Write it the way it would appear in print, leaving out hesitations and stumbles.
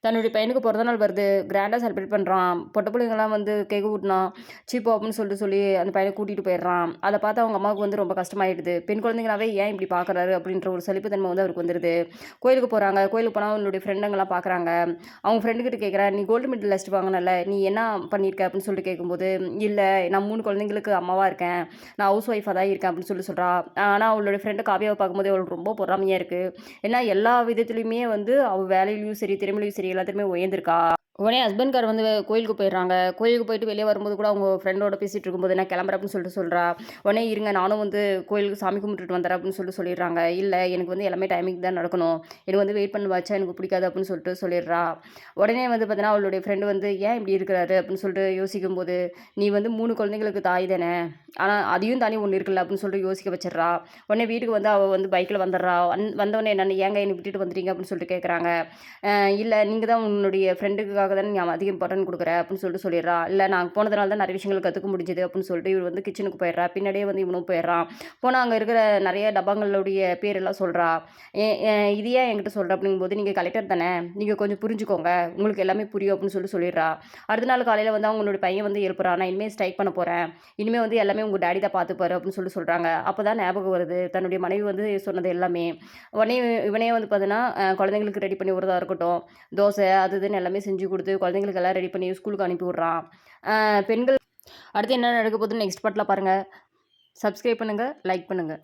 தன்னுடைய பையனுக்கு பிறந்த நாள் வருது, கிராண்டாக செலிப்ரேட் பண்ணுறான். பொட்ட பிள்ளைங்கலாம் வந்து கேக்கு ஊட்டினான், சீப்போ அப்படின்னு சொல்லி அந்த பையனை கூட்டிகிட்டு போயிடுறான். அதை பார்த்து அவங்க அம்மாவுக்கு வந்து ரொம்ப கஷ்டமாயிடுது. பெண் குழந்தைங்களாவே ஏன் இப்படி பார்க்குறாரு அப்படின்ற ஒரு சலிப்புத்தன்மை வந்து அவருக்கு வந்துடுது. கோயிலுக்கு போகிறாங்க. கோயிலுக்கு போனால் அவனுடைய ஃப்ரெண்டுங்கெல்லாம் பார்க்குறாங்க. அவங்க ஃப்ரெண்டுக்கிட்ட கேட்குறேன், நீ கோல்டு மெடல் லிஸ்ட் வாங்கினல, நீ என்ன பண்ணியிருக்க அப்படின்னு சொல்லிட்டு கேட்கும்போது, இல்லை நான் 3 குழந்தைங்களுக்கு அம்மாவாக இருக்கேன், நான் ஹவுஸ் ஒய்ஃபாக தான் இருக்கேன் அப்படின்னு சொல்கிறா. ஆனால் அவளுடைய ஃப்ரெண்டு காவியாவை பார்க்கும்போது அவளுக்கு ரொம்ப பொறாமையாக இருக்குது. ஏன்னா எல்லா விதத்துலையுமே வந்து அவள் வேலையிலையும் சரி, திறமையிலையும் சரி எல்லாத்துலேயுமே உயர்ந்திருக்கா. உடனே ஹஸ்பண்ட்கார் வந்து கோயிலுக்கு போயிடுறாங்க. கோயிலுக்கு போயிட்டு வெளியே வரும்போது கூட அவங்க ஃப்ரெண்டோட பேசிகிட்டு இருக்கும்போது நான் கிளம்புறேன் அப்படின்னு சொல்லிட்டு சொல்கிறா. உடனே இருங்க நானும் வந்து கோயிலுக்கு சாமி கும்பிட்டுட்டு வந்துடுறேன் அப்படின்னு சொல்லிடுறாங்க. இல்லை எனக்கு வந்து எல்லாமே டைமிங் தான் நடக்கணும், எனக்கு வந்து வெயிட் பண்ணி வச்சா எனக்கு பிடிக்காது அப்படின்னு சொல்லிட்டு சொல்லிடுறா. உடனே வந்து பார்த்தீங்கன்னா அவளுடைய ஃப்ரெண்டு வந்து ஏன் இப்படி இருக்கிறாரு அப்படின்னு சொல்லிட்டு யோசிக்கும்போது, நீ வந்து 3 குழந்தைங்களுக்கு தாய் தானே, ஆனால் அதையும் தானே ஒன்று இருக்குல்ல அப்படின்னு சொல்லிட்டு யோசிக்க வச்சிடுறா. உடனே வீட்டுக்கு வந்து அவள் வந்து பைக்கில் வந்துடுறா. வந்தவொடனே என்னென்ன ஏங்க என்னை விட்டுட்டு வந்துட்டீங்க அப்படின்னு சொல்லிட்டு கேட்குறாங்க. இல்லை நீங்கள் தான் உன்னுடைய ஃப்ரெண்டுக்காக தானே நீ அதிக இம்பார்ட்டன்ட் கொடுக்குற அப்படின்னு சொல்லிடுறா. இல்லை நான் போனதுனால தான் நிறைய விஷயங்கள் கற்றுக்க முடிஞ்சுது அப்படின்னு சொல்லிட்டு இவர் வந்து கிச்சனுக்கு போயிடுறா. பின்னாடியே வந்து இவனும் போயிடுறான். போனால் அங்கே இருக்கிற நிறைய டப்பாங்களுடைய பேரெல்லாம் சொல்கிறா. இது ஏன் என்கிட்ட சொல்கிற அப்படிங்கும்போது, நீங்கள் கலெக்டர் தானே, நீங்கள் கொஞ்சம் புரிஞ்சுக்கோங்க, உங்களுக்கு எல்லாமே புரியும் அப்படின்னு சொல்லிடுறா. அடுத்த நாள் காலையில் வந்து அவங்களோட பையன் வந்து எழுப்புறான், நான் இனிமேல் ஸ்ட்ரைக் பண்ண போகிறேன், இனிமேல் வந்து எல்லாமே உங்கள் டேடி தான் பார்த்துப்பாரு அப்படின்னு சொல்கிறாங்க. அப்போ தான் ஞாபகம் வருது தன்னுடைய மனைவி வந்து சொன்னது எல்லாமே. உடனே இவனே வந்து பார்த்தீங்கன்னா குழந்தைங்களுக்கு ரெடி பண்ணி விடுறதா இருக்கட்டும், தோசை அது இதுன்னு எல்லாமே செஞ்சு கொடுத்து குழந்தைங்களுக்கு எல்லாம் ரெடி பண்ணி ஸ்கூலுக்கு அனுப்பி விட்றான். பெண்கள் அடுத்து என்ன நடக்க போகுதுன்னு நெக்ஸ்ட் பார்ட்டில் பாருங்கள். சப்ஸ்கிரைப் பண்ணுங்கள், லைக் பண்ணுங்கள்.